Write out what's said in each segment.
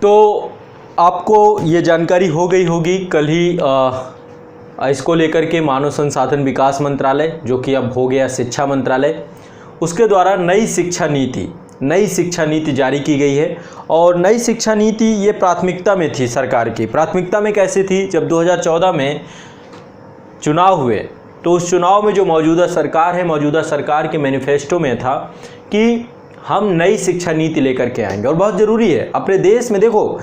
तो आपको ये जानकारी हो गई होगी कल ही इसको लेकर के मानव संसाधन विकास मंत्रालय, जो कि अब हो गया शिक्षा मंत्रालय, उसके द्वारा नई शिक्षा नीति जारी की गई है। और नई शिक्षा नीति ये प्राथमिकता में थी सरकार की। प्राथमिकता में कैसे थी? जब 2014 में चुनाव हुए तो उस चुनाव में जो मौजूदा सरकार है, मौजूदा सरकार के मैनिफेस्टो में था कि हम नई शिक्षा नीति लेकर के आएंगे। और बहुत ज़रूरी है अपने देश में। देखो,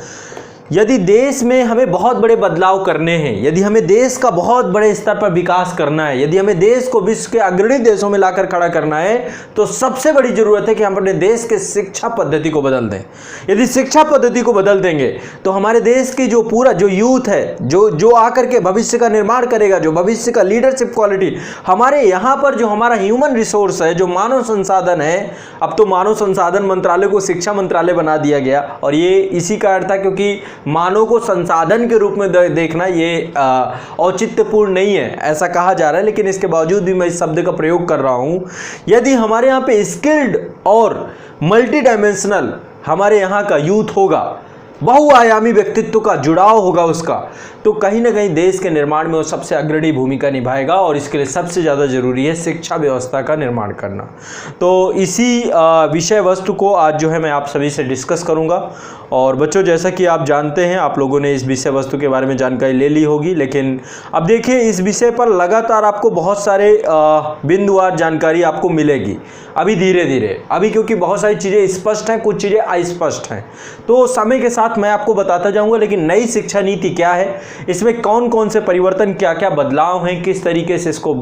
यदि देश में हमें बहुत बड़े बदलाव करने हैं, यदि हमें देश का बहुत बड़े स्तर पर विकास करना है, यदि हमें देश को विश्व के अग्रणी देशों में लाकर खड़ा करना है, तो सबसे बड़ी ज़रूरत है कि हम अपने देश के शिक्षा पद्धति को बदल दें। यदि शिक्षा पद्धति को बदल देंगे तो हमारे देश की जो पूरा जो यूथ है, जो आकर के भविष्य का निर्माण करेगा, जो भविष्य का लीडरशिप क्वालिटी, हमारे यहाँ पर जो हमारा ह्यूमन रिसोर्स है, जो मानव संसाधन है, अब तो मानव संसाधन मंत्रालय को शिक्षा मंत्रालय बना दिया गया। और ये इसी का अर्थ था, क्योंकि मानव को संसाधन के रूप में देखना ये औचित्यपूर्ण नहीं है, ऐसा कहा जा रहा है, लेकिन इसके बावजूद भी मैं इस शब्द का प्रयोग कर रहा हूं। यदि हमारे यहाँ पे स्किल्ड और मल्टी डायमेंशनल हमारे यहाँ का यूथ होगा, बहुआयामी व्यक्तित्व का जुड़ाव होगा उसका, तो कहीं ना कहीं देश के निर्माण में वो सबसे अग्रणी भूमिका निभाएगा। और इसके लिए सबसे ज़्यादा ज़रूरी है शिक्षा व्यवस्था का निर्माण करना। तो इसी विषय वस्तु को आज जो है मैं आप सभी से डिस्कस करूंगा। और बच्चों, जैसा कि आप जानते हैं, आप लोगों ने इस विषय वस्तु के बारे में जानकारी ले ली होगी, लेकिन अब देखिए इस विषय पर लगातार आपको बहुत सारे बिंदुवार जानकारी आपको मिलेगी अभी धीरे धीरे, अभी क्योंकि बहुत सारी चीज़ें स्पष्ट हैं, कुछ चीज़ें अस्पष्ट हैं, तो समय के साथ मैं आपको बताता जाऊंगा। लेकिन नई शिक्षा नीति क्या है, इसमें कौन कौन से परिवर्तन, क्या क्या बदलाव हैं, किस तरीके से इसको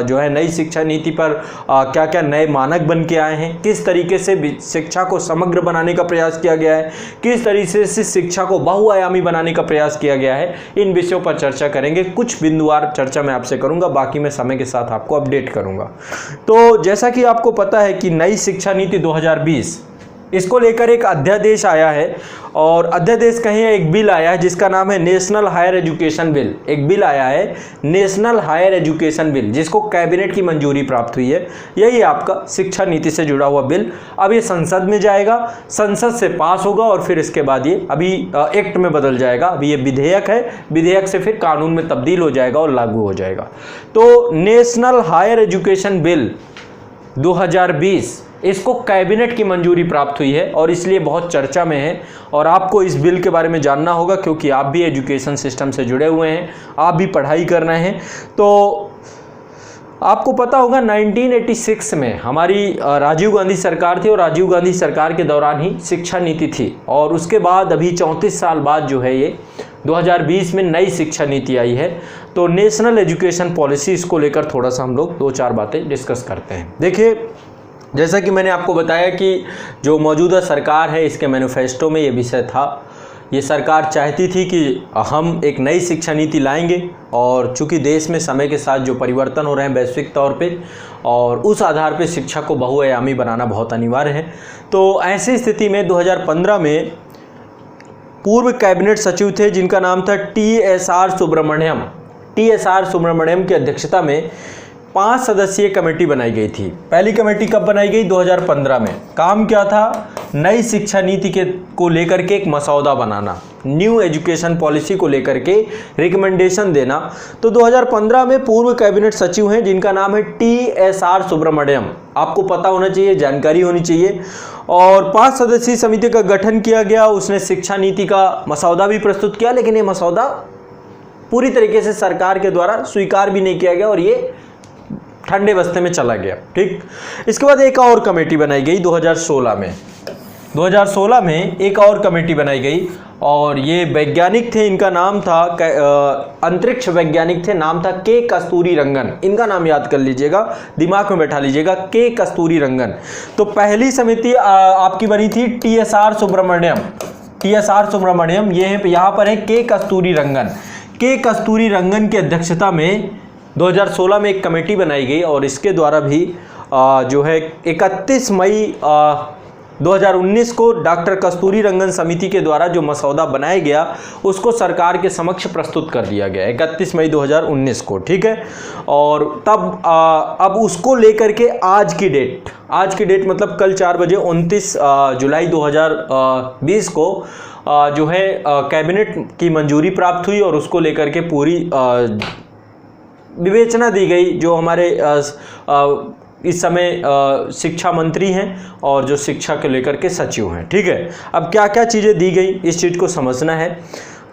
जो है नई शिक्षा नीति पर क्या क्या नए मानक बन के आए हैं, किस तरीके से शिक्षा को समग्र बनाने का प्रयास किया गया है, किस तरीके से शिक्षा को बहुआयामी बनाने का प्रयास किया गया है, इन विषयों पर चर्चा करेंगे। कुछ बिंदुवार चर्चा मैं आपसे करूंगा, बाकी मैं समय के साथ आपको अपडेट करूंगा। तो जैसा कि आपको पता है कि नई शिक्षा नीति 2020, इसको लेकर एक अध्यादेश आया है। और अध्यादेश कहीं एक बिल आया है जिसका नाम है नेशनल हायर एजुकेशन बिल। एक बिल आया है नेशनल हायर एजुकेशन बिल, जिसको कैबिनेट की मंजूरी प्राप्त हुई है। यही आपका शिक्षा नीति से जुड़ा हुआ बिल। अब ये संसद में जाएगा, संसद से पास होगा और फिर इसके बाद ये अभी एक्ट में बदल जाएगा। अभी ये विधेयक है, विधेयक से फिर कानून में तब्दील हो जाएगा और लागू हो जाएगा। तो नेशनल हायर एजुकेशन बिल 2020, इसको कैबिनेट की मंजूरी प्राप्त हुई है और इसलिए बहुत चर्चा में है। और आपको इस बिल के बारे में जानना होगा, क्योंकि आप भी एजुकेशन सिस्टम से जुड़े हुए हैं, आप भी पढ़ाई कर रहे हैं। तो आपको पता होगा 1986 में हमारी राजीव गांधी सरकार थी, और राजीव गांधी सरकार के दौरान ही शिक्षा नीति थी। और उसके बाद अभी 34 साल बाद जो है ये 2020 में नई शिक्षा नीति आई है। तो नेशनल एजुकेशन पॉलिसी, इसको लेकर थोड़ा सा हम लोग 2-4 बातें डिस्कस करते हैं। देखिए, जैसा कि मैंने आपको बताया कि जो मौजूदा सरकार है, इसके मैनिफेस्टो में ये विषय था। ये सरकार चाहती थी कि हम एक नई शिक्षा नीति लाएंगे, और चूंकि देश में समय के साथ जो परिवर्तन हो रहे हैं वैश्विक तौर पे, और उस आधार पे शिक्षा को बहुआयामी बनाना बहुत अनिवार्य है। तो ऐसी स्थिति में 2015 में पूर्व कैबिनेट सचिव थे जिनका नाम था TSR सुब्रमण्यम। TSR सुब्रमण्यम की अध्यक्षता में 5 सदस्यीय कमेटी बनाई गई थी। पहली कमेटी कब बनाई गई? 2015 में। काम क्या था? नई शिक्षा नीति को लेकर के एक मसौदा बनाना, न्यू एजुकेशन पॉलिसी को लेकर के रिकमेंडेशन देना। तो 2015 में पूर्व कैबिनेट सचिव हैं जिनका नाम है TSR सुब्रमण्यम। आपको पता होना चाहिए, जानकारी होनी चाहिए। और 5 सदस्यीय समिति का गठन किया गया। उसने शिक्षा नीति का मसौदा भी प्रस्तुत किया, लेकिन ये मसौदा पूरी तरीके से सरकार के द्वारा स्वीकार भी नहीं किया गया और ये ठंडे बस्ते में चला गया। ठीक, इसके बाद एक और कमेटी बनाई गई 2016 में। 2016 में एक और कमेटी बनाई गई और ये वैज्ञानिक थे, इनका नाम था अंतरिक्ष वैज्ञानिक थे, नाम था के कस्तूरी रंगन। इनका नाम याद कर लीजिएगा, दिमाग में बैठा लीजिएगा, के कस्तूरी रंगन। तो पहली समिति आपकी बनी थी TSR सुब्रमण्यम। TSR सुब्रमण्यम ये है, यहाँ पर है के कस्तूरी रंगन। के कस्तूरी रंगन की अध्यक्षता में 2016 में एक कमेटी बनाई गई और इसके द्वारा भी जो है 31 मई 2019 को डॉक्टर कस्तूरी रंगन समिति के द्वारा जो मसौदा बनाया गया उसको सरकार के समक्ष प्रस्तुत कर दिया गया 31 मई 2019 को। ठीक है, और तब अब उसको लेकर के आज की डेट मतलब कल 4 बजे 29 जुलाई 2020 को जो है कैबिनेट की मंजूरी प्राप्त हुई और उसको लेकर के पूरी विवेचना दी गई जो हमारे इस समय शिक्षा मंत्री हैं और जो शिक्षा को लेकर के सचिव हैं। ठीक है, अब क्या क्या चीज़ें दी गई इस चीज़ को समझना है,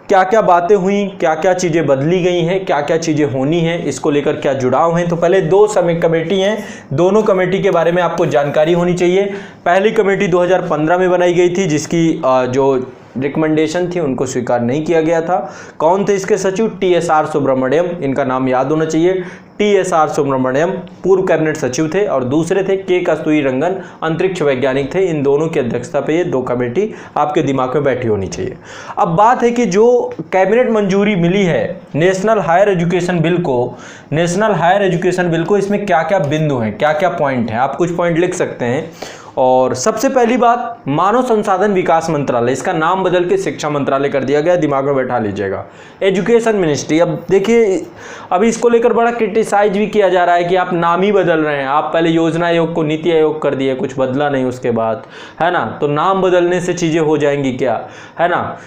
क्या क्या बातें हुई, क्या क्या चीज़ें बदली गई हैं, क्या क्या चीज़ें होनी हैं, इसको लेकर क्या जुड़ाव हैं। तो पहले 2 कमेटी हैं, दोनों कमेटी के बारे में आपको जानकारी होनी चाहिए। पहली कमेटी 2015 में बनाई गई थी जिसकी जो रिकमेंडेशन थी उनको स्वीकार नहीं किया गया था। कौन थे इसके सचिव? TSR सुब्रमण्यम, इनका नाम याद होना चाहिए। TSR सुब्रमण्यम पूर्व कैबिनेट सचिव थे और दूसरे थे K कस्तूरीरंगन, अंतरिक्ष वैज्ञानिक थे। इन दोनों की अध्यक्षता पे ये 2 कमेटी आपके दिमाग में बैठी होनी चाहिए। अब बात है कि जो कैबिनेट मंजूरी मिली है नेशनल हायर एजुकेशन बिल को, इसमें क्या क्या बिंदु हैं, क्या क्या पॉइंट हैं, आप कुछ पॉइंट लिख सकते हैं। और सबसे पहली बात, मानव संसाधन विकास मंत्रालय, इसका नाम बदल के शिक्षा मंत्रालय कर दिया गया, दिमाग में बैठा लीजिएगा। एजुकेशन मिनिस्ट्री, अब देखिए अभी इसको लेकर बड़ा क्रिटिसाइज भी किया जा रहा है कि आप नाम ही बदल रहे हैं, आप पहले योजना आयोग को नीति आयोग कर दिए, कुछ बदला नहीं उसके बाद, है ना, तो नाम बदलने से चीज़ें हो जाएंगी क्या, है ना।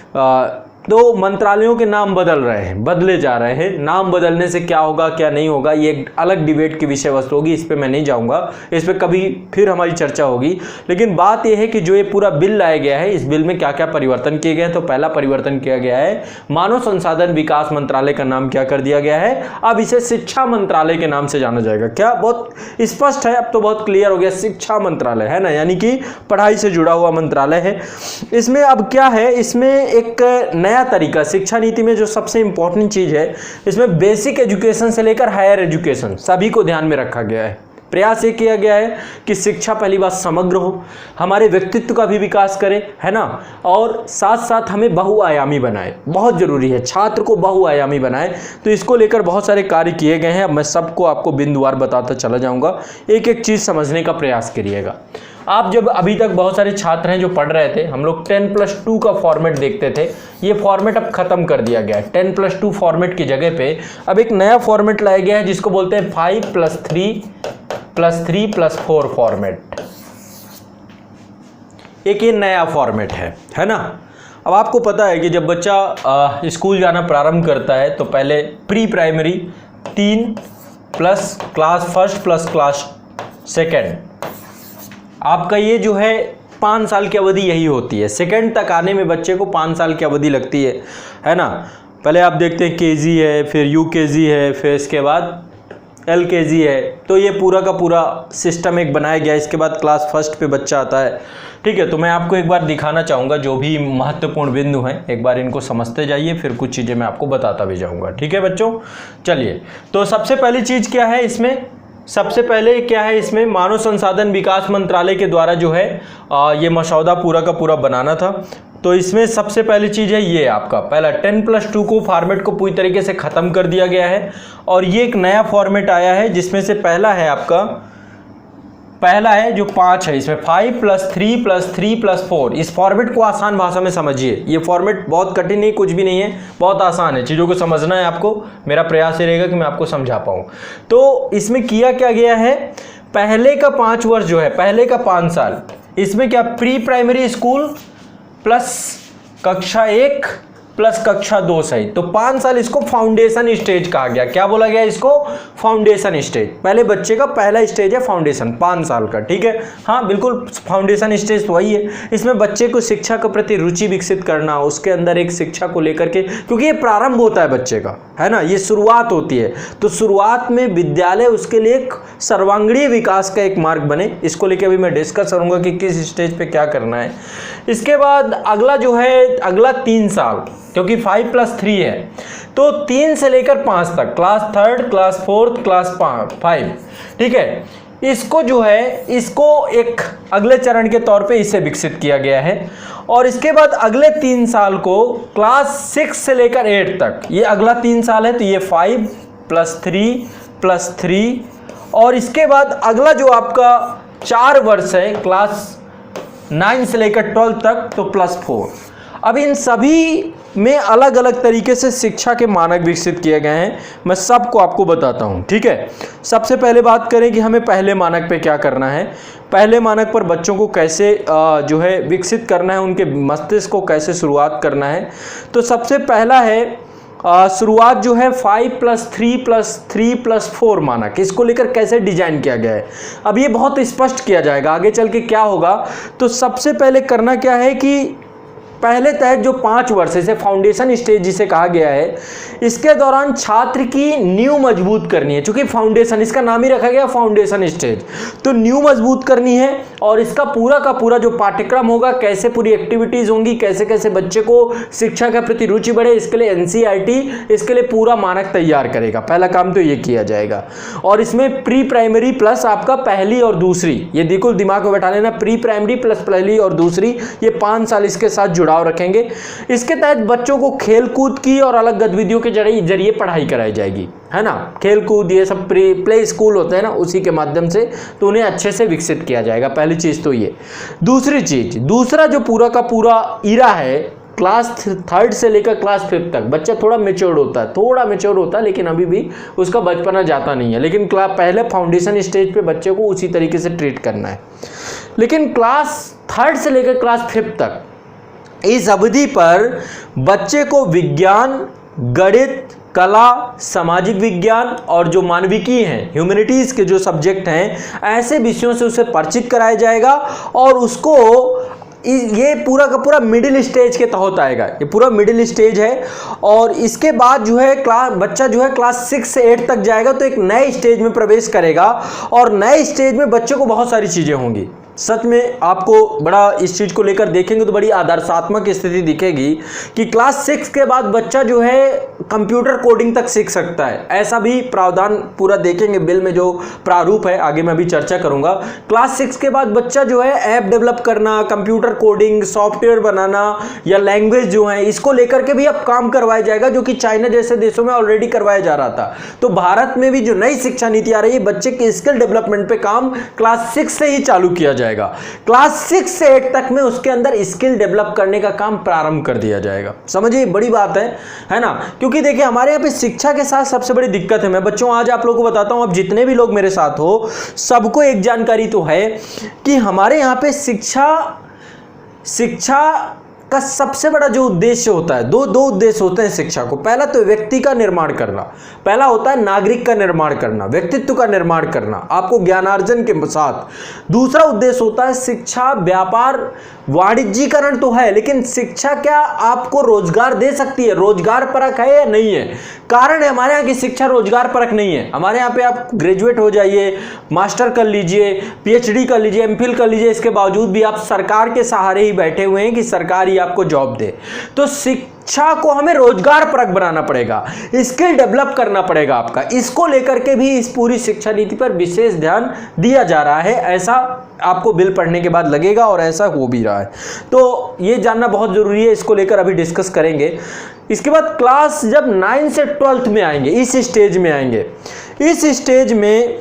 तो मंत्रालयों के नाम बदले जा रहे हैं, नाम बदलने से क्या होगा क्या नहीं होगा ये एक अलग डिबेट की विषय वस्तु होगी, इस पे मैं नहीं जाऊंगा, इस पे कभी फिर हमारी चर्चा होगी। लेकिन बात यह है कि जो ये पूरा बिल लाया गया है, इस बिल में क्या क्या परिवर्तन किए गए हैं। तो पहला परिवर्तन किया गया है, मानव संसाधन विकास मंत्रालय का नाम क्या कर दिया गया है, अब इसे शिक्षा मंत्रालय के नाम से जाना जाएगा। क्या बहुत स्पष्ट है, अब तो बहुत क्लियर हो गया, शिक्षा मंत्रालय है ना, यानी कि पढ़ाई से जुड़ा हुआ मंत्रालय है। इसमें अब क्या है, इसमें एक नया तरीका, शिक्षा नीति में जो सबसे इंपॉर्टेंट चीज है, इसमें बेसिक एजुकेशन से लेकर हायर एजुकेशन सभी को ध्यान में रखा गया है। प्रयास ये किया गया है कि शिक्षा पहली बात समग्र हो, हमारे व्यक्तित्व का भी विकास करे, है ना, और साथ साथ हमें बहुआयामी बनाए, बहुत जरूरी है छात्र को बहुआयामी बनाए। तो इसको लेकर बहुत सारे कार्य किए गए हैं। अब मैं सबको आपको बिंदुवार बताता चला जाऊंगा, एक एक चीज समझने का प्रयास करिएगा। आप जब अभी तक बहुत सारे छात्र हैं जो पढ़ रहे थे, हम लोग 10+2 का फॉर्मेट देखते थे, ये फॉर्मेट अब खत्म कर दिया गया है। 10+2 फॉर्मेट की जगह पे अब एक नया फॉर्मेट लाया गया है जिसको बोलते हैं 5+3+3+4 फॉर्मेट। एक ये नया फॉर्मेट है ना। अब आपको पता है कि जब बच्चा स्कूल जाना प्रारंभ करता है तो पहले pre primary 3 plus class first plus class second, आपका ये जो है 5 साल की अवधि यही होती है। सेकंड तक आने में बच्चे को 5 साल की अवधि लगती है ना। पहले आप देखते हैं KG है, फिर UKG है, फिर इसके बाद LKG है। तो ये पूरा का पूरा सिस्टम एक बनाया गया। इसके बाद क्लास फर्स्ट पे बच्चा आता है। ठीक है, तो मैं आपको एक बार दिखाना चाहूँगा जो भी महत्वपूर्ण बिंदु हैं, एक बार इनको समझते जाइए, फिर कुछ चीज़ें मैं आपको बताता भी जाऊँगा। ठीक है बच्चों, चलिए। तो सबसे पहली चीज़ क्या है इसमें, सबसे पहले क्या है इसमें, मानव संसाधन विकास मंत्रालय के द्वारा जो है ये मसौदा पूरा का पूरा बनाना था। तो इसमें सबसे पहली चीज़ है ये आपका पहला 10+2 को फॉर्मेट को पूरी तरीके से ख़त्म कर दिया गया है और ये एक नया फॉर्मेट आया है जिसमें से पहला है जो 5 है, इसमें 5+3+3+4। इस फॉर्मेट को आसान भाषा में समझिए, ये फॉर्मेट बहुत कठिन नहीं, कुछ भी नहीं है, बहुत आसान है। चीज़ों को समझना है आपको, मेरा प्रयास ये रहेगा कि मैं आपको समझा पाऊँ। तो इसमें किया क्या गया है, पहले का 5 वर्ष जो है, पहले का 5 साल, इसमें क्या प्री प्राइमरी स्कूल प्लस कक्षा 1 प्लस कक्षा 2 सही, तो 5 साल इसको फाउंडेशन स्टेज कहा गया। क्या बोला गया इसको, फाउंडेशन स्टेज। पहले बच्चे का पहला स्टेज है फाउंडेशन, 5 साल का। ठीक है, हाँ बिल्कुल, फाउंडेशन स्टेज तो वही है। इसमें बच्चे को शिक्षा के प्रति रुचि विकसित करना, उसके अंदर एक शिक्षा को लेकर के, क्योंकि ये प्रारंभ होता है बच्चे का, है ना, ये शुरुआत होती है। तो शुरुआत में विद्यालय उसके लिए एक सर्वांगीण विकास का एक मार्ग बने, इसको लेकर अभी मैं डिस्कस करूंगा कि किस स्टेज पे क्या करना है। इसके बाद अगला जो है, अगला 3 साल, क्योंकि 5+3 है, तो 3 से लेकर 5 तक, क्लास 3, क्लास 4, क्लास 5, ठीक है, इसको जो है, इसको एक अगले चरण के तौर पे इसे विकसित किया गया है। और इसके बाद अगले 3 साल को क्लास 6 से लेकर 8 तक, ये अगला 3 साल है, तो ये 5+3+3। और इसके बाद अगला जो आपका 4 वर्ष है, क्लास 9 से लेकर 12 तक, तो +4। अब इन सभी में अलग अलग तरीके से शिक्षा के मानक विकसित किए गए हैं। मैं सबको आपको बताता हूं, ठीक है। सबसे पहले बात करें कि हमें पहले मानक पे क्या करना है। पहले मानक पर बच्चों को कैसे जो है विकसित करना है, उनके मस्तिष्क को कैसे शुरुआत करना है। तो सबसे पहला है शुरुआत जो है 5+3+3+4 मानक, इसको लेकर कैसे डिजाइन किया गया है। अब ये बहुत स्पष्ट किया जाएगा आगे चल के क्या होगा। तो सबसे पहले करना क्या है कि पहले तहत जो 5 वर्ष इसे फाउंडेशन स्टेज जिसे कहा गया है, इसके दौरान छात्र की नींव मजबूत करनी है। चूंकि फाउंडेशन, इसका नाम ही रखा गया फाउंडेशन स्टेज, तो नींव मजबूत करनी है। और इसका पूरा का पूरा जो पाठ्यक्रम होगा, कैसे पूरी एक्टिविटीज होंगी, कैसे कैसे बच्चे को शिक्षा के प्रति रुचि बढ़े, इसके लिए एनसीईआरटी इसके लिए पूरा मानक तैयार करेगा। पहला काम तो ये किया जाएगा। और इसमें प्री प्राइमरी प्लस आपका पहली और दूसरी, ये देखो दिमाग में बैठा लेना, प्री प्राइमरी प्लस पहली और दूसरी, ये 5 साल इसके साथ जुड़ाव रखेंगे। इसके तहत बच्चों को खेल कूद की और अलग गतिविधियों के जरिए पढ़ाई कराई जाएगी, है ना। खेल कूद ये सब प्ले स्कूल होते हैं ना, उसी के माध्यम से तो उन्हें अच्छे से विकसित किया जाएगा। पहली चीज तो ये। दूसरी चीज, दूसरा जो पूरा का पूरा इरा है, क्लास 3 से लेकर क्लास 5 तक बच्चा थोड़ा मेच्योर होता है, लेकिन अभी भी उसका बचपना जाता नहीं है। लेकिन पहले फाउंडेशन स्टेज पे बच्चे को उसी तरीके से ट्रीट करना है। लेकिन क्लास 3 से लेकर क्लास 5 तक इस अवधि पर बच्चे को विज्ञान, गणित, कला, सामाजिक विज्ञान और जो मानविकी हैं, ह्यूमैनिटीज के जो सब्जेक्ट हैं, ऐसे विषयों से उसे परिचित कराया जाएगा। और उसको ये पूरा का पूरा मिडिल स्टेज के तहत आएगा। ये पूरा मिडिल स्टेज है। और इसके बाद जो है बच्चा जो है क्लास 6 से 8 तक जाएगा, तो एक नए स्टेज में प्रवेश करेगा। और नए स्टेज में बच्चे को बहुत सारी चीजें होंगी। सच में आपको बड़ा इस चीज को लेकर देखेंगे तो बड़ी आदर्शात्मक स्थिति दिखेगी कि क्लास 6 के बाद बच्चा जो है कंप्यूटर कोडिंग तक सीख सकता है। ऐसा भी प्रावधान पूरा देखेंगे बिल में, जो प्रारूप है आगे मैं अभी चर्चा करूंगा। क्लास 6 के बाद बच्चा जो है ऐप डेवलप करना, कंप्यूटर कोडिंग, सॉफ्टवेयर बनाना या लैंग्वेज जो है, इसको लेकर के भी अब काम करवाया जाएगा, जो कि चाइना जैसे देशों में ऑलरेडी करवाया जा रहा था। तो भारत में भी जो नई शिक्षा नीति आ रही है, बच्चे के स्किल डेवलपमेंट पे काम क्लास 6 से ही चालू किया जाएगा। क्लास 6 से 8 तक में उसके अंदर स्किल डेवलप करने का काम प्रारंभ कर दिया जाएगा। समझिए, बड़ी बात है ना। क्योंकि देखिए हमारे यहाँ पे शिक्षा के साथ सबसे बड़ी दिक्कत है, मैं बच्चों आज आप लोगों को बताता हूं, अब जितने भी लोग मेरे साथ हो सबको एक जानकारी तो है कि हमारे यहाँ पे शिक्षा का सबसे बड़ा जो उद्देश्य होता है, दो उद्देश्य होते हैं शिक्षा को। पहला तो व्यक्ति का निर्माण करना, पहला होता है नागरिक का निर्माण करना, व्यक्तित्व का निर्माण करना आपको ज्ञानार्जन के साथ। दूसरा उद्देश्य होता है शिक्षा व्यापार वाणिज्यीकरण तो है, लेकिन शिक्षा क्या आपको रोजगार दे सकती है, रोजगार परक है या नहीं है। कारण है हमारे यहाँ की शिक्षा रोजगार परक नहीं है। हमारे यहाँ पे आप ग्रेजुएट हो जाइए, मास्टर कर लीजिए, पीएचडी कर लीजिए, एमफिल कर लीजिए, इसके बावजूद भी आप सरकार के सहारे ही बैठे हुए हैं कि सरकार ही आपको जॉब दे। तो शिक्षा को हमें रोजगार परक बनाना पड़ेगा, स्किल डेवलप करना पड़ेगा आपका। इसको लेकर के भी इस पूरी शिक्षा नीति पर विशेष ध्यान दिया जा रहा है, ऐसा आपको बिल पढ़ने के बाद लगेगा और ऐसा हो भी रहा है। तो ये जानना बहुत जरूरी है, इसको लेकर अभी डिस्कस करेंगे। इसके बाद क्लास जब 9 से 12th में आएंगे, इस स्टेज में आएंगे, इस स्टेज में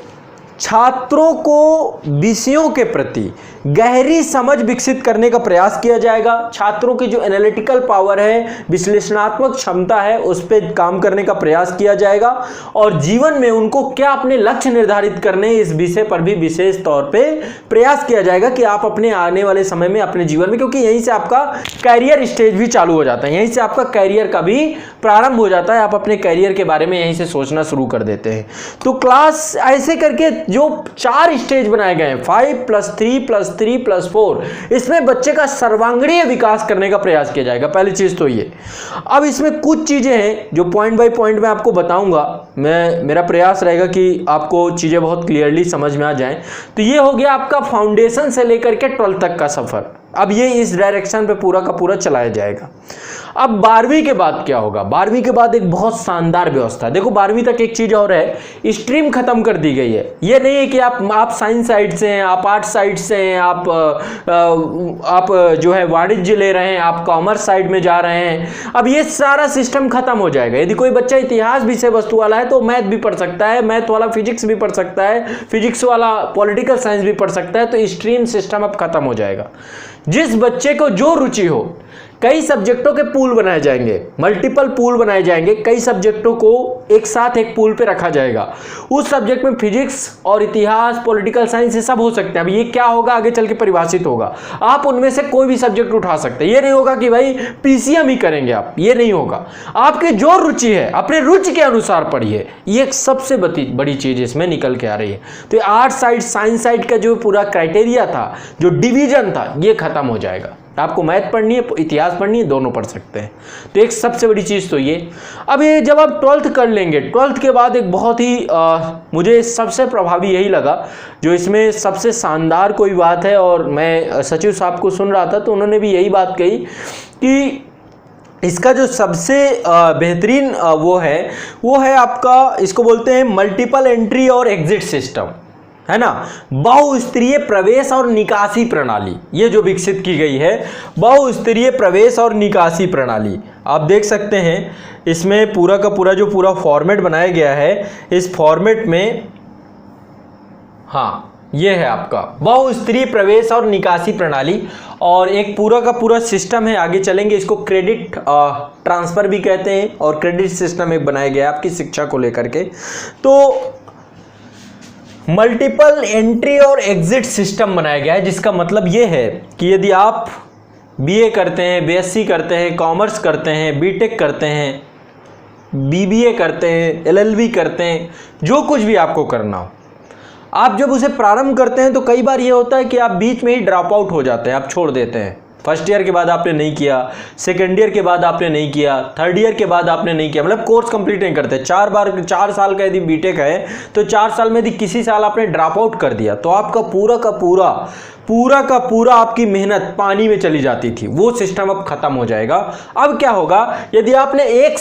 छात्रों को विषयों के प्रति गहरी समझ विकसित करने का प्रयास किया जाएगा। छात्रों की जो एनालिटिकल पावर है, विश्लेषणात्मक क्षमता है, उस पर काम करने का प्रयास किया जाएगा। और जीवन में उनको क्या अपने लक्ष्य निर्धारित करने, इस विषय पर भी विशेष तौर पे प्रयास किया जाएगा कि आप अपने आने वाले समय में अपने जीवन में, क्योंकि यहीं से आपका कैरियर स्टेज भी चालू हो जाता है, यहीं से आपका कैरियर का भी प्रारंभ हो जाता है। आप अपने कैरियर के बारे में यहीं से सोचना शुरू कर देते हैं। तो क्लास ऐसे करके जो 4 स्टेज बनाए गए हैं, 5+3+3+4, इसमें बच्चे का सर्वांगीण विकास करने का प्रयास किया जाएगा। पहली चीज तो ये। अब इसमें कुछ चीजें हैं जो पॉइंट बाय पॉइंट मैं आपको बताऊंगा। मेरा प्रयास रहेगा कि आपको चीजें बहुत क्लियरली समझ में आ जाएं। तो ये हो गया आपका फाउंडेशन से लेकर के 12th तक का सफर। अब ये इस डायरेक्शन पे पूरा का पूरा चलाया जाएगा। अब 12वीं के बाद क्या होगा? 12वीं के बाद एक बहुत शानदार व्यवस्था है। देखो 12वीं तक एक चीज और है, स्ट्रीम खत्म कर दी गई है। ये नहीं है कि आप साइंस साइड से हैं, आप आर्ट साइड से हैं, आप जो है वाणिज्य ले रहे हैं, आप कॉमर्स साइड में जा रहे हैं। अब ये सारा सिस्टम खत्म हो जाएगा। यदि कोई बच्चा इतिहास विषय वस्तु वाला है तो मैथ भी पढ़ सकता है, मैथ वाला फिजिक्स भी पढ़ सकता है, फिजिक्स वाला पॉलिटिकल साइंस भी पढ़ सकता है। तो स्ट्रीम सिस्टम अब खत्म हो जाएगा। जिस बच्चे को जो रुचि हो, कई सब्जेक्टों के पूल बनाए जाएंगे, मल्टीपल पूल बनाए जाएंगे, कई सब्जेक्टों को एक साथ एक पूल पे रखा जाएगा। उस सब्जेक्ट में फिजिक्स और इतिहास, पॉलिटिकल साइंस, ये सब हो सकते हैं। अब ये क्या होगा आगे चल के परिभाषित होगा, आप उनमें से कोई भी सब्जेक्ट उठा सकते हैं। ये नहीं होगा कि भाई पीसीएम ही करेंगे आप, ये नहीं होगा। आपकी जो रुचि है अपने रुचि के अनुसार पढ़िए, ये एक सबसे बड़ी चीज इसमें निकल के आ रही है। तो आर्ट साइड, साइंस साइड का जो पूरा क्राइटेरिया था, जो डिवीजन था, ये खत्म हो जाएगा। आपको मैथ पढ़नी है, इतिहास पढ़नी है, दोनों पढ़ सकते हैं। तो एक सबसे बड़ी चीज़ तो ये। अब ये जब आप 12th कर लेंगे, 12th के बाद एक बहुत ही मुझे सबसे प्रभावी यही लगा, जो इसमें सबसे शानदार कोई बात है, और मैं सचिव साहब को सुन रहा था तो उन्होंने भी यही बात कही कि इसका जो सबसे बेहतरीन वो है आपका, इसको बोलते हैं मल्टीपल एंट्री और एग्जिट सिस्टम, है ना। बहुस्तरीय प्रवेश और निकासी प्रणाली, ये जो विकसित की गई है, बहुस्तरीय प्रवेश और निकासी प्रणाली। आप देख सकते हैं इसमें पूरा का पूरा जो पूरा फॉर्मेट बनाया गया है, इस फॉर्मेट में, हाँ ये है आपका बहुस्तरीय प्रवेश और निकासी प्रणाली, और एक पूरा का पूरा सिस्टम है। आगे चलेंगे, इसको क्रेडिट ट्रांसफर भी कहते हैं, और क्रेडिट सिस्टम एक बनाया गया है आपकी शिक्षा को लेकर के। तो मल्टीपल एंट्री और एग्जिट सिस्टम बनाया गया है, जिसका मतलब ये है कि यदि आप बीए करते हैं, बीएससी करते हैं, कॉमर्स करते हैं, बीटेक करते हैं, बीबीए करते हैं, एलएलबी करते हैं, जो कुछ भी आपको करना हो, आप जब उसे प्रारंभ करते हैं तो कई बार ये होता है कि आप बीच में ही ड्रॉप आउट हो जाते हैं, आप छोड़ देते हैं। फर्स्ट ईयर के बाद आपने नहीं किया, सेकेंड ईयर के बाद आपने नहीं किया, थर्ड ईयर के बाद आपने नहीं किया, मतलब कोर्स कंप्लीट नहीं करते। 4 साल का यदि बीटेक है तो 4 साल में यदि किसी साल आपने ड्रॉप आउट कर दिया तो आपका पूरा का पूरा आपकी मेहनत पानी में चली जाती थी। वो सिस्टम अब खत्म हो जाएगा। अब क्या होगा, यदि आपने एक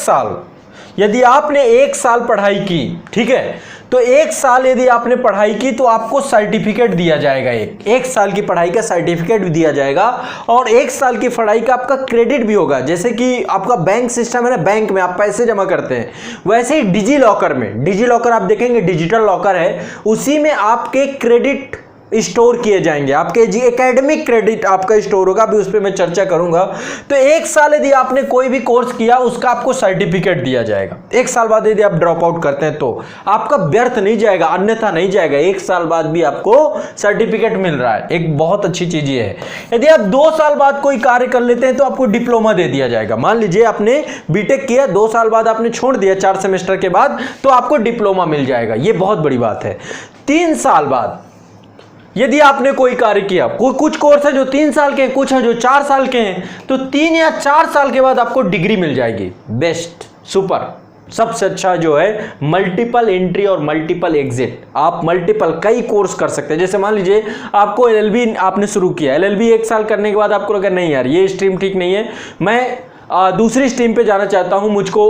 साल पढ़ाई की, ठीक है, तो 1 साल यदि आपने पढ़ाई की तो आपको सर्टिफिकेट दिया जाएगा, एक साल की पढ़ाई का सर्टिफिकेट भी दिया जाएगा, और 1 साल की पढ़ाई का आपका क्रेडिट भी होगा। जैसे कि आपका बैंक सिस्टम है ना, बैंक में आप पैसे जमा करते हैं, वैसे ही डिजी लॉकर आप देखेंगे डिजिटल लॉकर है, उसी में आपके क्रेडिट स्टोर किए जाएंगे, आपके एकेडमिक क्रेडिट आपका स्टोर होगा, अभी उस पर मैं चर्चा करूंगा। तो 1 साल यदि आपने कोई भी कोर्स किया उसका आपको सर्टिफिकेट दिया जाएगा। 1 साल बाद यदि आप ड्रॉप आउट करते हैं तो आपका व्यर्थ नहीं जाएगा, अन्यथा नहीं जाएगा, 1 साल बाद भी आपको सर्टिफिकेट मिल रहा है। एक बहुत अच्छी चीज ये है। यदि आप 2 साल बाद कोई कार्य कर लेते हैं तो आपको डिप्लोमा दे दिया जाएगा। मान लीजिए आपने बीटेक किया, 2 साल बाद आपने छोड़ दिया 4 सेमेस्टर के बाद, तो आपको डिप्लोमा मिल जाएगा। ये बहुत बड़ी बात है। 3 साल बाद यदि आपने कोई कार्य किया, कुछ कोर्स है जो 3 साल के हैं, कुछ है जो 4 साल के हैं, तो 3 या 4 साल के बाद आपको डिग्री मिल जाएगी। बेस्ट, सुपर, सबसे अच्छा जो है मल्टीपल एंट्री और मल्टीपल एग्जिट। आप मल्टीपल कई कोर्स कर सकते हैं। जैसे मान लीजिए आपको एलएलबी आपने शुरू किया, एलएलबी 1 साल करने के बाद आपको लगा नहीं यार ये स्ट्रीम ठीक नहीं है, मैं दूसरी स्ट्रीम पे जाना चाहता हूं, मुझको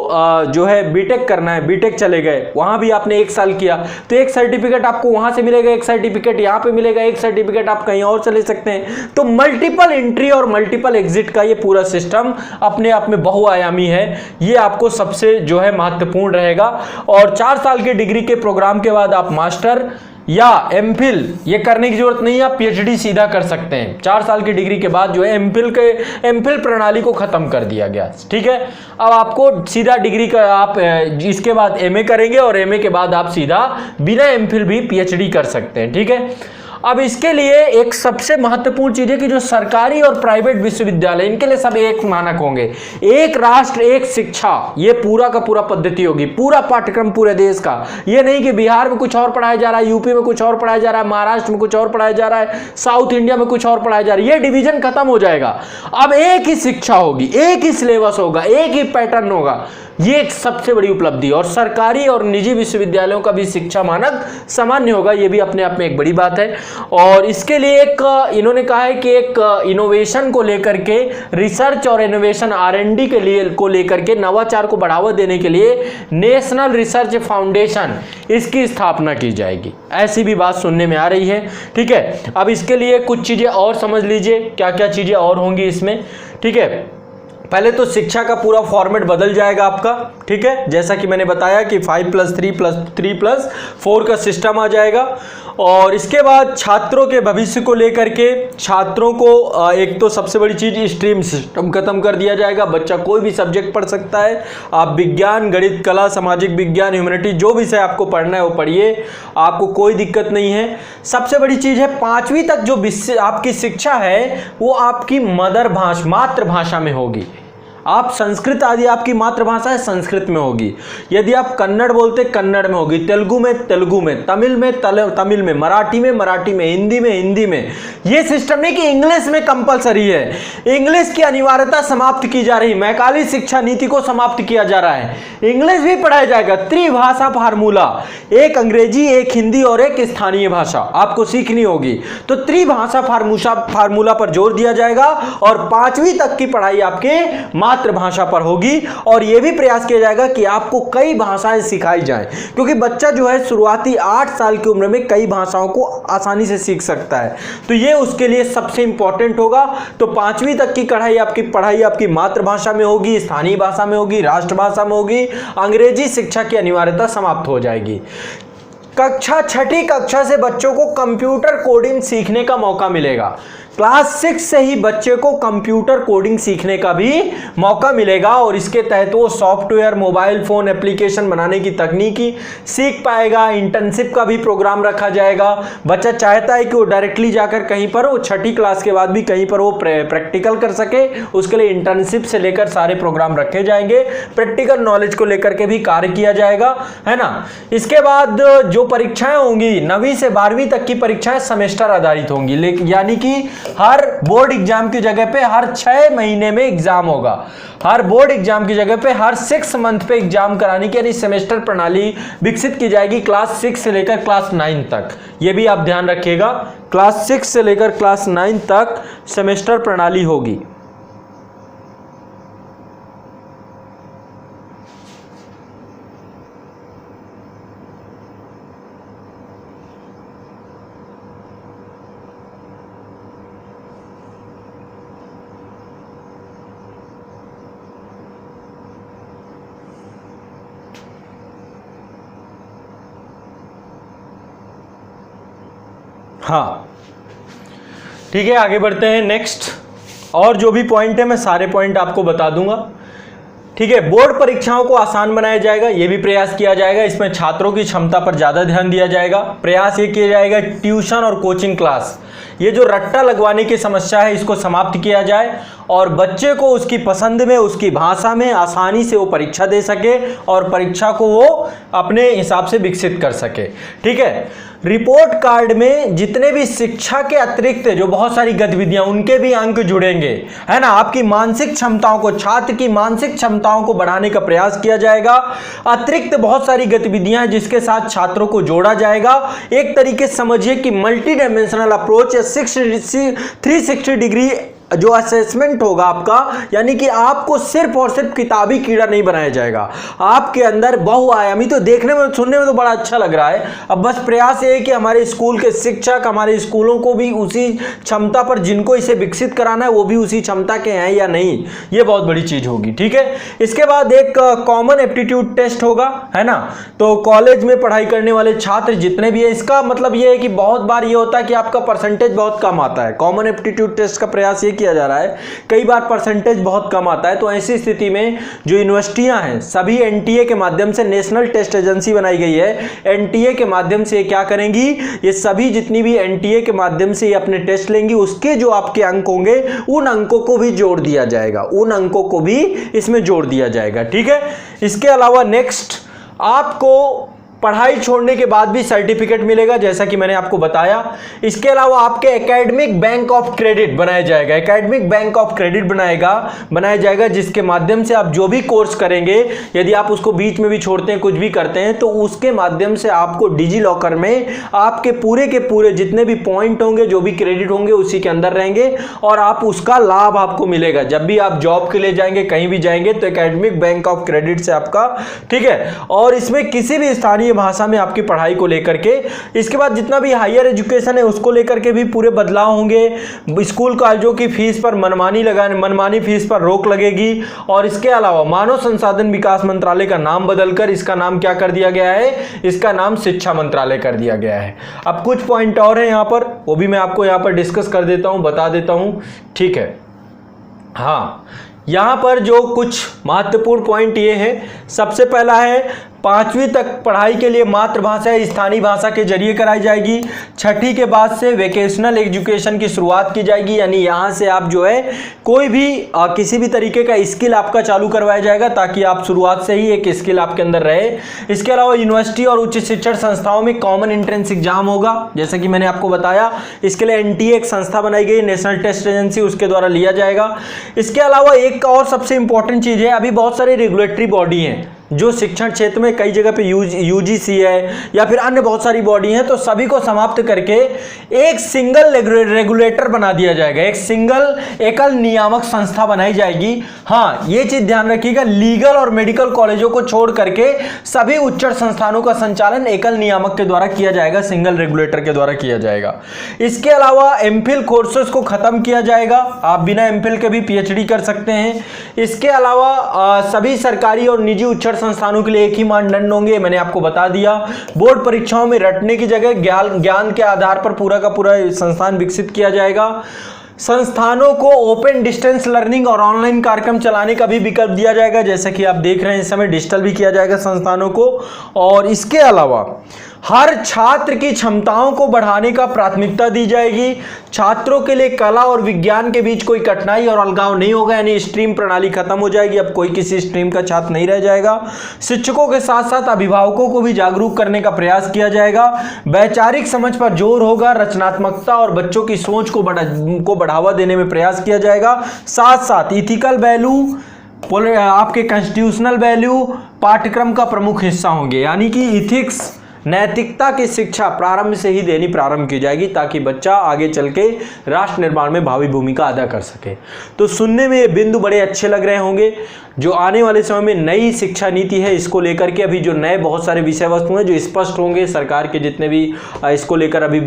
जो है बीटेक करना है, बीटेक चले गए, वहां भी आपने 1 साल किया, तो एक सर्टिफिकेट आपको वहां से मिलेगा, एक सर्टिफिकेट यहां पे मिलेगा, एक सर्टिफिकेट आप कहीं और चले सकते हैं। तो मल्टीपल एंट्री और मल्टीपल एग्जिट का ये पूरा सिस्टम अपने आप में बहुआयामी है। ये आपको सबसे जो है महत्वपूर्ण रहेगा। और 4 साल के डिग्री के प्रोग्राम के बाद आप मास्टर या एमफिल ये करने की जरूरत नहीं है, आप पीएचडी सीधा कर सकते हैं। 4 साल की डिग्री के बाद जो है एमफिल प्रणाली को खत्म कर दिया गया, ठीक है। अब आपको सीधा डिग्री का आप इसके बाद एमए करेंगे, और एमए के बाद आप सीधा बिना एमफिल भी पीएचडी कर सकते हैं, ठीक है। अब इसके लिए एक सबसे महत्वपूर्ण चीज है कि जो सरकारी और प्राइवेट विश्वविद्यालय, इनके लिए सब एक मानक होंगे। एक राष्ट्र एक शिक्षा, ये पूरा का पूरा पद्धति होगी, पूरा पाठ्यक्रम पूरे देश का। ये नहीं कि बिहार में कुछ और पढ़ाया जा रहा है, यूपी में कुछ और पढ़ाया जा रहा है, महाराष्ट्र में कुछ और पढ़ाया जा रहा है, साउथ इंडिया में कुछ और पढ़ाया जा रहा है। ये डिवीजन खत्म हो जाएगा। अब एक ही शिक्षा होगी, एक ही सिलेबस होगा, एक ही पैटर्न होगा। ये एक सबसे बड़ी उपलब्धि। और सरकारी और निजी विश्वविद्यालयों का भी शिक्षा मानक सामान्य होगा, ये भी अपने आप में एक बड़ी बात है। और इसके लिए एक इन्होंने कहा है कि एक इनोवेशन को लेकर के, रिसर्च और इनोवेशन आरएनडी के लिए को लेकर के, नवाचार को बढ़ावा देने के लिए नेशनल रिसर्च फाउंडेशन, इसकी स्थापना की जाएगी। ऐसी भी बात सुनने में आ रही है, ठीक है। अब इसके लिए कुछ चीजें और समझ लीजिए, क्या क्या चीजें और होंगी इसमें, ठीक है। पहले तो शिक्षा का पूरा फॉर्मेट बदल जाएगा आपका, ठीक है, जैसा कि मैंने बताया कि 5+3+3+4 का सिस्टम आ जाएगा। और इसके बाद छात्रों के भविष्य को लेकर के छात्रों को एक तो सबसे बड़ी चीज स्ट्रीम सिस्टम खत्म कर दिया जाएगा। बच्चा कोई भी सब्जेक्ट पढ़ सकता है, आप विज्ञान, गणित, कला, सामाजिक विज्ञान, ह्यूमैनिटी, जो विषय आपको पढ़ना है वो पढ़िए, आपको कोई दिक्कत नहीं है। सबसे बड़ी चीज है 5वीं तक जो आपकी शिक्षा है वो आपकी मातृभाषा में होगी। आप संस्कृत आदि आपकी मातृभाषा है, संस्कृत में होगी। यदि आप कन्नड़ बोलते कन्नड़ में होगी, तेलुगु में, तमिल में, मराठी में, हिंदी में। ये सिस्टम नहीं कि इंग्लिश में कंपलसरी है, इंग्लिश की अनिवार्यता समाप्त की जा रही, मैकाले शिक्षा नीति को समाप्त किया जा रहा है। इंग्लिश भी पढ़ाया जाएगा, त्रिभाषा फार्मूला, एक अंग्रेजी, एक हिंदी और एक स्थानीय भाषा आपको सीखनी होगी। तो त्रिभाषा फार्मूला पर जोर दिया जाएगा और 5वीं तक की पढ़ाई आपके मातृभाषा पर होगी। और यह भी प्रयास किया जाएगा कि आपको कई भाषाएं सिखाई जाएं, क्योंकि बच्चा जो है शुरुआती 8 साल की उम्र में कई भाषाओं को आसानी से सीख सकता है, तो यह उसके लिए सबसे इंपॉर्टेंट होगा। तो 5वीं तक की पढ़ाई आपकी मातृभाषा में होगी, स्थानीय भाषा में होगी, राष्ट्रभाषा में होगी। अंग्रेजी शिक्षा की अनिवार्यता समाप्त हो जाएगी। छठी कक्षा से बच्चों को कंप्यूटर कोडिंग सीखने का मौका मिलेगा। क्लास 6 से ही बच्चे को कंप्यूटर कोडिंग सीखने का भी मौका मिलेगा और इसके तहत वो सॉफ्टवेयर, मोबाइल फोन एप्लीकेशन बनाने की तकनीकी सीख पाएगा। इंटर्नशिप का भी प्रोग्राम रखा जाएगा। बच्चा चाहता है कि वो डायरेक्टली जाकर कहीं पर वो 6ठी क्लास के बाद भी कहीं पर वो प्रैक्टिकल कर सके, उसके लिए इंटर्नशिप से लेकर सारे प्रोग्राम रखे जाएंगे। प्रैक्टिकल नॉलेज को लेकर के भी कार्य किया जाएगा, है ना। इसके बाद जो परीक्षाएं होंगी 9वीं से 12वीं तक की परीक्षाएं सेमेस्टर आधारित होंगी, यानी कि हर बोर्ड एग्जाम की जगह पे हर 6 महीने में एग्जाम होगा। हर बोर्ड एग्जाम की जगह पे हर 6 मंथ पे एग्जाम कराने की यानी सेमेस्टर प्रणाली विकसित की जाएगी क्लास 6 से लेकर क्लास 9 तक। ये भी आप ध्यान रखिएगा, क्लास 6 से लेकर क्लास 9 तक सेमेस्टर प्रणाली होगी। हाँ ठीक है, आगे बढ़ते हैं नेक्स्ट। और जो भी पॉइंट है मैं सारे पॉइंट आपको बता दूंगा, ठीक है। बोर्ड परीक्षाओं को आसान बनाया जाएगा, यह भी प्रयास किया जाएगा। इसमें छात्रों की क्षमता पर ज्यादा ध्यान दिया जाएगा। प्रयास ये किया जाएगा ट्यूशन और कोचिंग क्लास, ये जो रट्टा लगवाने की समस्या है इसको समाप्त किया जाए और बच्चे को उसकी पसंद में, उसकी भाषा में आसानी से वो परीक्षा दे सके और परीक्षा को वो अपने हिसाब से विकसित कर सके, ठीक है। रिपोर्ट कार्ड में जितने भी शिक्षा के अतिरिक्त जो बहुत सारी गतिविधियां, उनके भी अंक जुड़ेंगे, है ना। आपकी मानसिक क्षमताओं को, छात्र की मानसिक क्षमताओं को बढ़ाने का प्रयास किया जाएगा। अतिरिक्त बहुत सारी गतिविधियां हैं जिसके साथ छात्रों को जोड़ा जाएगा। एक तरीके से समझिए कि मल्टी डायमेंशनल अप्रोच या 360 डिग्री जो असेसमेंट होगा आपका, यानी कि आपको सिर्फ और सिर्फ किताबी कीड़ा नहीं बनाया जाएगा, आपके अंदर बहुआयामी। तो देखने में, सुनने में तो बड़ा अच्छा लग रहा है। अब बस प्रयास ये है कि हमारे स्कूल के शिक्षक, हमारे स्कूलों को भी उसी क्षमता पर, जिनको इसे विकसित कराना है वो भी उसी क्षमता के हैं या नहीं, ये बहुत बड़ी चीज होगी, ठीक है। इसके बाद एक कॉमन एप्टीट्यूड टेस्ट होगा, है ना। तो कॉलेज में पढ़ाई करने वाले छात्र जितने भी है, इसका मतलब ये है कि बहुत बार ये होता है कि आपका परसेंटेज बहुत कम आता है। कॉमन एप्टीट्यूड टेस्ट का प्रयास ये किया जा रहा है, कई बार परसेंटेज बहुत कम आता है। तो ऐसी स्थिति में जो यूनिवर्सिटियां हैं सभी एनटीए के माध्यम से, नेशनल टेस्ट एजेंसी बनाई गई है, एनटीए के माध्यम से क्या करेंगी, ये सभी जितनी भी एनटीए के माध्यम से ये अपने टेस्ट लेंगी, उसके जो आपके अंक होंगे उन अंकों को भी जोड़ दिया जाएगा, उन अंकों को भी इसमें जोड़ दिया जाएगा, ठीक है। इसके अलावा नेक्स्ट, आपको पढ़ाई छोड़ने के बाद भी सर्टिफिकेट मिलेगा, जैसा कि मैंने आपको बताया। इसके अलावा आपके एकेडमिक बैंक ऑफ क्रेडिट बनाया जाएगा, एकेडमिक बैंक ऑफ क्रेडिट बनाया जाएगा, जिसके माध्यम से आप जो भी कोर्स करेंगे, यदि आप उसको बीच में भी छोड़ते हैं, कुछ भी करते हैं, तो उसके माध्यम से आपको डिजी लॉकर में आपके पूरे के पूरे जितने भी पॉइंट होंगे, जो भी क्रेडिट होंगे, उसी के अंदर रहेंगे और आप उसका लाभ आपको मिलेगा। जब भी आप जॉब के लिए जाएंगे, कहीं भी जाएंगे, तो एकेडमिक बैंक ऑफ क्रेडिट से आपका, ठीक है। और इसमें किसी भी स्थानीय स्थानीय भाषा में आपकी पढ़ाई को लेकर के। इसके बाद जितना भी हायर एजुकेशन है उसको लेकर के भी पूरे बदलाव होंगे। स्कूल कॉलेजों की फीस पर मनमानी फीस पर रोक लगेगी। और इसके अलावा मानव संसाधन विकास मंत्रालय का नाम बदलकर इसका नाम क्या कर दिया गया है, इसका नाम शिक्षा मंत्रालय कर दिया गया है। अब कुछ पॉइंट और हैं यहाँ पर, वो भी मैं आपको यहाँ पर डिस्कस कर देता हूँ, बता देता हूँ, ठीक है। हाँ, यहाँ पर जो कुछ महत्वपूर्ण पॉइंट ये है, सबसे पहला है 5वीं तक पढ़ाई के लिए मातृभाषा या स्थानीय भाषा के जरिए कराई जाएगी। 6ठी के बाद से वेकेशनल एजुकेशन की शुरुआत की जाएगी, यानी यहाँ से आप जो है कोई भी किसी भी तरीके का स्किल आपका चालू करवाया जाएगा ताकि आप शुरुआत से ही एक स्किल आपके अंदर रहे। इसके अलावा यूनिवर्सिटी और उच्च शिक्षण संस्थाओं में कॉमन एंट्रेंस एग्जाम होगा, जैसा कि मैंने आपको बताया। इसके लिए NTA एक संस्था बनाई गई, नेशनल टेस्ट एजेंसी, उसके द्वारा लिया जाएगा। इसके अलावा एक और सबसे इंपॉर्टेंट चीज़ है, अभी बहुत सारे रेगुलेटरी बॉडी हैं जो शिक्षण क्षेत्र में कई जगह पे UGC है या फिर अन्य बहुत सारी बॉडी हैं, तो सभी को समाप्त करके एक सिंगल रेगुलेटर बना दिया जाएगा, एक सिंगल एकल नियामक संस्था बनाई जाएगी। हाँ, ये चीज ध्यान रखिएगा, लीगल और मेडिकल कॉलेजों को छोड़ करके सभी उच्चतर संस्थानों का संचालन एकल नियामक के द्वारा किया जाएगा, सिंगल रेगुलेटर के द्वारा किया जाएगा। इसके अलावा MPhil कोर्सेज को खत्म किया जाएगा, आप बिना MPhil के भी PhD कर सकते हैं। इसके अलावा सभी सरकारी और निजी उच्चतर संस्थानों के लिए एक ही मानदंड होंगे, मैंने आपको बता दिया। बोर्ड परीक्षाओं में रटने की जगह ज्ञान के आधार पर पूरा का पूरा संस्थान विकसित किया जाएगा। संस्थानों को ओपन डिस्टेंस लर्निंग और ऑनलाइन कार्यक्रम चलाने का भी विकल्प दिया जाएगा, जैसा कि आप देख रहे हैं इस समय डिजिटल भी किया जाएगा संस्थानों को। और इसके अलावा हर छात्र की क्षमताओं को बढ़ाने का प्राथमिकता दी जाएगी। छात्रों के लिए कला और विज्ञान के बीच कोई कठिनाई और अलगाव नहीं होगा, यानी स्ट्रीम प्रणाली खत्म हो जाएगी, अब कोई किसी स्ट्रीम का छात्र नहीं रह जाएगा। शिक्षकों के साथ साथ अभिभावकों को भी जागरूक करने का प्रयास किया जाएगा। वैचारिक समझ पर जोर होगा, रचनात्मकता और बच्चों की सोच को बढ़ावा देने में प्रयास किया जाएगा। साथ साथ इथिकल वैल्यू, आपके कॉन्स्टिट्यूशनल वैल्यू पाठ्यक्रम का प्रमुख हिस्सा होंगे, यानी कि इथिक्स, नैतिकता की शिक्षा प्रारंभ से ही देनी प्रारंभ की जाएगी ताकि बच्चा आगे चल के राष्ट्र निर्माण में भावी भूमिका अदा कर सके। तो सुनने में ये बिंदु बड़े अच्छे लग रहे होंगे। जो आने वाले समय में नई शिक्षा नीति है, इसको लेकर के अभी जो नए बहुत सारे विषय वस्तु हैं जो स्पष्ट होंगे, सरकार के जितने भी इसको लेकर अभी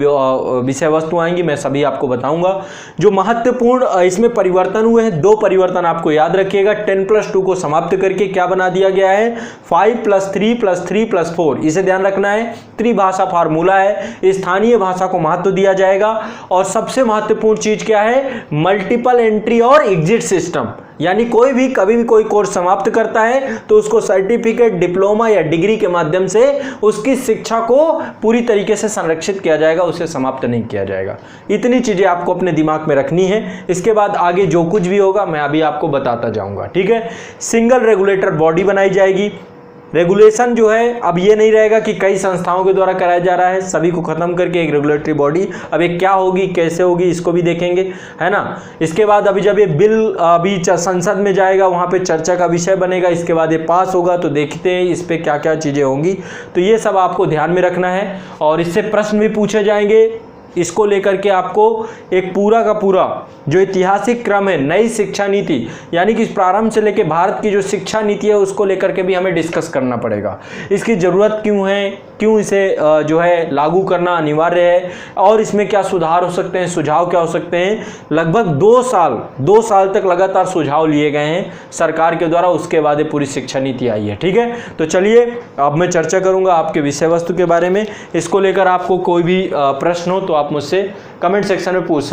विषय वस्तु आएंगी, मैं सभी आपको बताऊंगा। जो महत्वपूर्ण इसमें परिवर्तन हुए हैं, 2 परिवर्तन आपको याद रखिएगा। 10+2 को समाप्त करके क्या बना दिया गया है, 5+3+3+4, इसे ध्यान रखना है। त्रिभाषा फार्मूला है, स्थानीय भाषा को महत्व दिया जाएगा। और सबसे महत्वपूर्ण चीज क्या है, मल्टीपल एंट्री और एग्जिट सिस्टम, यानी कोई भी कभी भी कोई कोर्स समाप्त करता है तो उसको सर्टिफिकेट, डिप्लोमा या डिग्री के माध्यम से उसकी शिक्षा को पूरी तरीके से संरक्षित किया जाएगा, उसे समाप्त नहीं किया जाएगा। इतनी चीजें आपको अपने दिमाग में रखनी है। इसके बाद आगे जो कुछ भी होगा मैं अभी आपको बताता जाऊंगा, ठीक है। सिंगल रेगुलेटर बॉडी बनाई जाएगी। रेगुलेशन जो है अब ये नहीं रहेगा कि कई संस्थाओं के द्वारा कराया जा रहा है, सभी को खत्म करके एक रेगुलेटरी बॉडी। अब ये क्या होगी, कैसे होगी, इसको भी देखेंगे, है ना। इसके बाद अभी जब ये बिल अभी संसद में जाएगा, वहाँ पे चर्चा का विषय बनेगा, इसके बाद ये पास होगा तो देखते हैं इस पे क्या क्या चीज़ें होंगी। तो ये सब आपको ध्यान में रखना है और इससे प्रश्न भी पूछे जाएंगे। इसको लेकर के आपको एक पूरा का पूरा जो ऐतिहासिक क्रम है, नई शिक्षा नीति, यानी कि प्रारंभ से लेकर भारत की जो शिक्षा नीति है उसको लेकर के भी हमें डिस्कस करना पड़ेगा। इसकी ज़रूरत क्यों है, क्यों इसे जो है लागू करना अनिवार्य है और इसमें क्या सुधार हो सकते हैं, सुझाव क्या हो सकते हैं। लगभग 2 साल तक लगातार सुझाव लिए गए हैं सरकार के द्वारा, उसके बाद ये पूरी शिक्षा नीति आई है, ठीक है। तो चलिए अब मैं चर्चा करूंगा आपके विषय वस्तु के बारे में। इसको लेकर आपको कोई भी प्रश्न हो तो आप मुझसे कमेंट सेक्शन में पूछ सकते हैं।